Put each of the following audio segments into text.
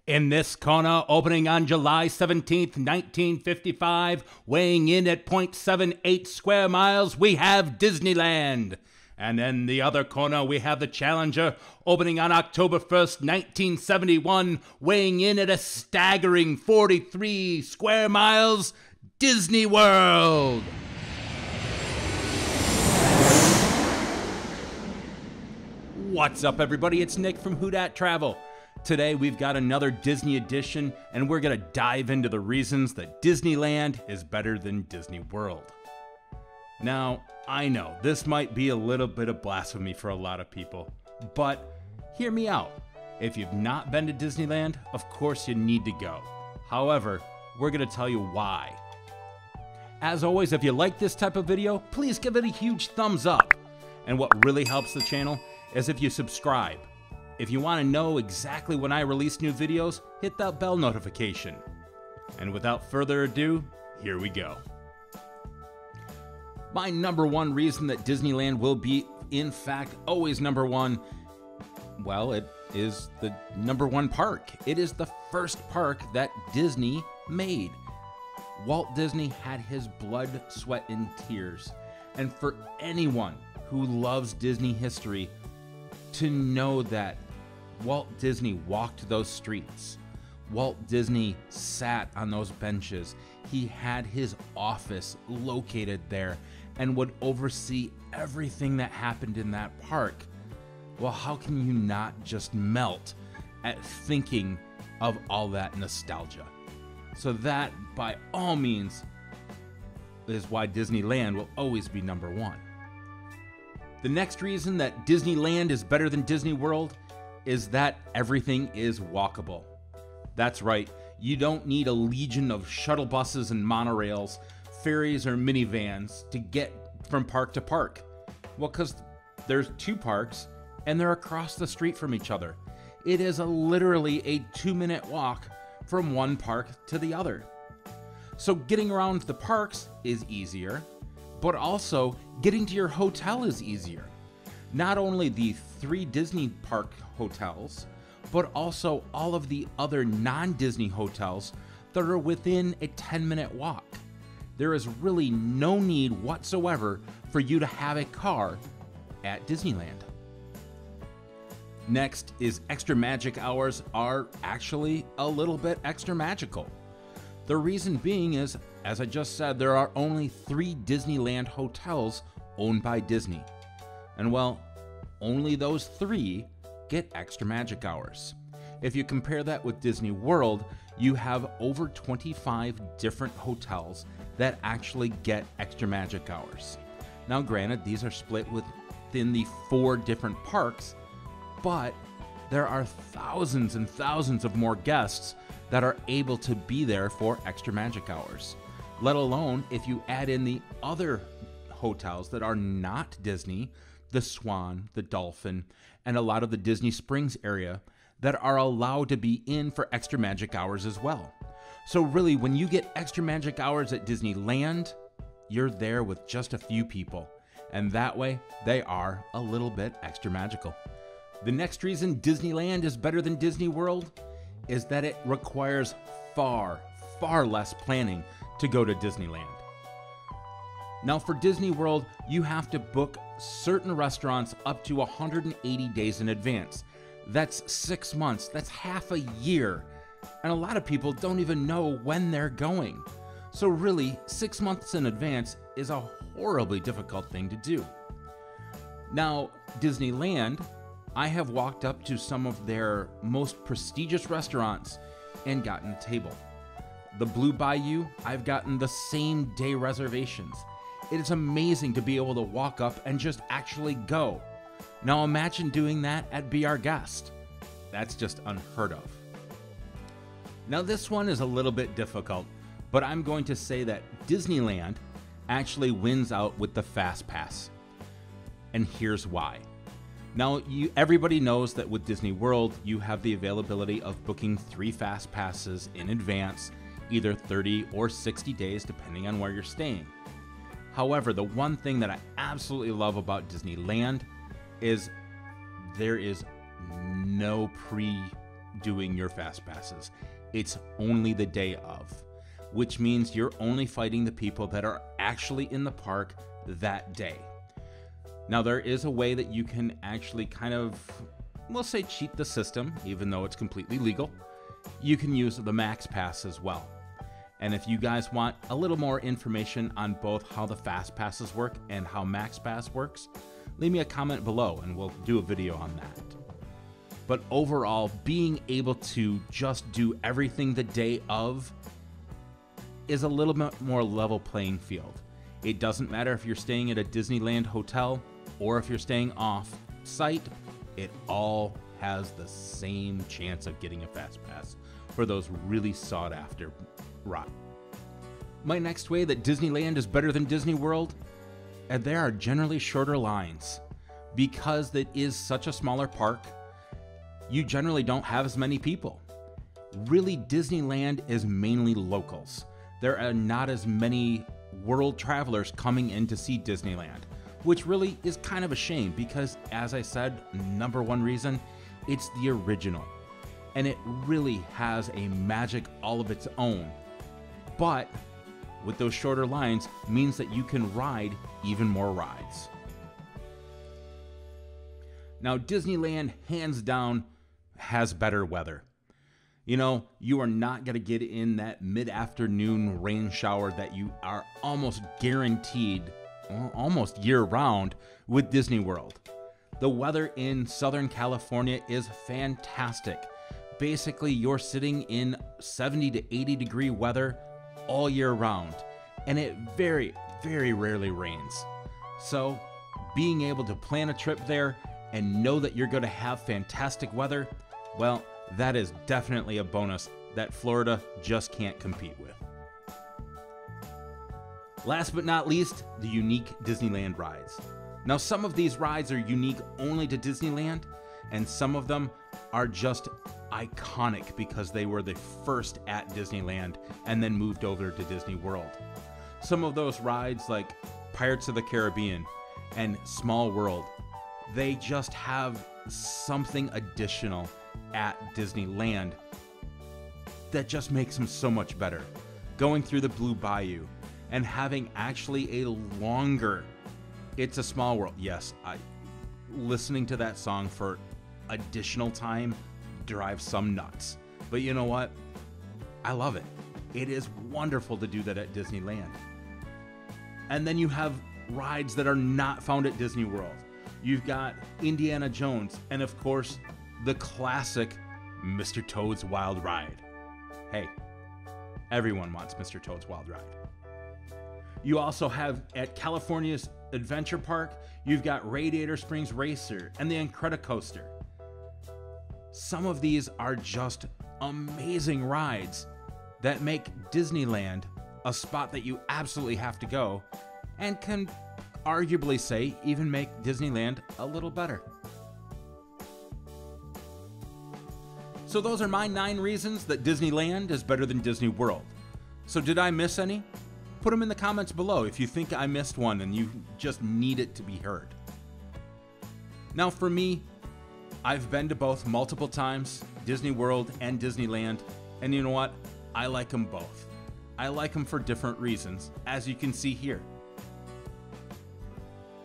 In this corner, opening on July 17th, 1955, weighing in at 0.78 square miles, we have Disneyland. And in the other corner, we have the Challenger, opening on October 1st, 1971, weighing in at a staggering 43 square miles, Disney World. What's up, everybody? It's Nick from Who Dat Travel. Today, we've got another Disney edition, and we're going to dive into the reasons that Disneyland is better than Disney World. Now, I know this might be a little bit of blasphemy for a lot of people, but hear me out. If you've not been to Disneyland, of course you need to go. However, we're going to tell you why. As always, if you like this type of video, please give it a huge thumbs up. And what really helps the channel is if you subscribe. If you want to know exactly when I release new videos, hit that bell notification. And without further ado, here we go. My number one reason that Disneyland will be, in fact, always number one, well, it is the number one park. It is the first park that Disney made. Walt Disney had his blood, sweat, and tears. And for anyone who loves Disney history, to know that Walt Disney walked those streets. Walt Disney sat on those benches. He had his office located there and would oversee everything that happened in that park. Well, how can you not just melt at thinking of all that nostalgia? So that, by all means, is why Disneyland will always be number one. The next reason that Disneyland is better than Disney World is that everything is walkable. That's right, you don't need a legion of shuttle buses and monorails, ferries or minivans to get from park to park. Well, because there's two parks and they're across the street from each other. It is literally a 2-minute walk from one park to the other. So getting around the parks is easier, but also getting to your hotel is easier. Not only the 3 Disney park hotels, but also all of the other non-Disney hotels that are within a 10-minute walk. There is really no need whatsoever for you to have a car at Disneyland. Next is extra magic hours are actually a little bit extra magical. The reason being is, as I just said, there are only 3 Disneyland hotels owned by Disney. And well, only those 3 get extra magic hours. If you compare that with Disney World, you have over 25 different hotels that actually get extra magic hours. Now granted, these are split within the 4 different parks, but there are thousands and thousands of more guests that are able to be there for extra magic hours. Let alone if you add in the other hotels that are not Disney, the Swan, the Dolphin, and a lot of the Disney Springs area that are allowed to be in for extra magic hours as well. So really, when you get extra magic hours at Disneyland, you're there with just a few people, and that way they are a little bit extra magical. The next reason Disneyland is better than Disney World is that it requires far, far less planning to go to Disneyland. Now for Disney World, you have to book certain restaurants up to 180 days in advance. That's 6 months, that's half a year. And a lot of people don't even know when they're going. So really, 6 months in advance is a horribly difficult thing to do. Now, Disneyland, I have walked up to some of their most prestigious restaurants and gotten a table. The Blue Bayou, I've gotten the same day reservations. It is amazing to be able to walk up and just actually go. Now imagine doing that at Be Our Guest. That's just unheard of. Now this one is a little bit difficult, but I'm going to say that Disneyland actually wins out with the Fast Pass. And here's why. Now, everybody knows that with Disney World, you have the availability of booking 3 Fast Passes in advance, either 30 or 60 days, depending on where you're staying. However, the one thing that I absolutely love about Disneyland is there is no doing your fast passes. It's only the day of, which means you're only fighting the people that are actually in the park that day. Now, there is a way that you can actually kind of, we'll say, cheat the system, even though it's completely legal. You can use the Max Pass as well. And if you guys want a little more information on both how the Fast Passes work and how Max Pass works, leave me a comment below and we'll do a video on that. But overall, being able to just do everything the day of is a little bit more level playing field. It doesn't matter if you're staying at a Disneyland hotel or if you're staying off site, it all has the same chance of getting a Fast Pass for those really sought after rides. My next way that Disneyland is better than Disney World, and there are generally shorter lines. Because it is such a smaller park, you generally don't have as many people. Really, Disneyland is mainly locals. There are not as many world travelers coming in to see Disneyland, which really is kind of a shame because, as I said, number one reason, it's the original. And it really has a magic all of its own. But with those shorter lines means that you can ride even more rides. Now, Disneyland, hands down, has better weather. You know, you are not going to get in that mid-afternoon rain shower that you are almost guaranteed, almost year-round, with Disney World. The weather in Southern California is fantastic. Basically, you're sitting in 70 to 80 degree weather all year round, and it very, very rarely rains. So, being able to plan a trip there and know that you're going to have fantastic weather, well, that is definitely a bonus that Florida just can't compete with. Last but not least, the unique Disneyland rides. Now, some of these rides are unique only to Disneyland, and some of them are just iconic because they were the first at Disneyland and then moved over to Disney World. Some of those rides, like Pirates of the Caribbean and Small World, they just have something additional at Disneyland that just makes them so much better. Going through the Blue Bayou and having actually a longer It's a Small World. Yes, listening to that song for additional time drives some nuts. But you know what? I love it. It is wonderful to do that at Disneyland. And then you have rides that are not found at Disney World. You've got Indiana Jones, and of course, the classic Mr. Toad's Wild Ride. Hey, everyone wants Mr. Toad's Wild Ride. You also have at California's Adventure Park, you've got Radiator Springs Racer and the Incredicoaster. Some of these are just amazing rides that make Disneyland a spot that you absolutely have to go, and can arguably say even make Disneyland a little better. So those are my 9 reasons that Disneyland is better than Disney World. So did I miss any? Put them in the comments below if you think I missed one and you just need it to be heard. Now for me, I've been to both multiple times, Disney World and Disneyland, and you know what? I like them both. I like them for different reasons, as you can see here.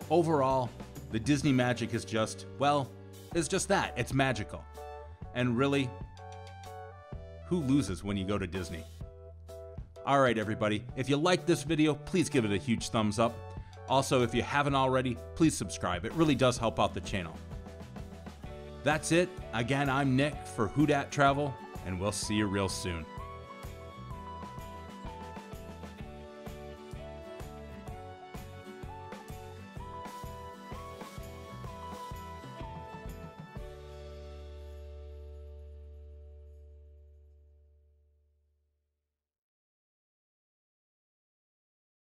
Overall, the Disney magic is just, well, it's just that. It's magical. And really, who loses when you go to Disney? Alright everybody, if you liked this video, please give it a huge thumbs up. Also, if you haven't already, please subscribe. It really does help out the channel. That's it. Again, I'm Nick for Who Dat Travel, and we'll see you real soon.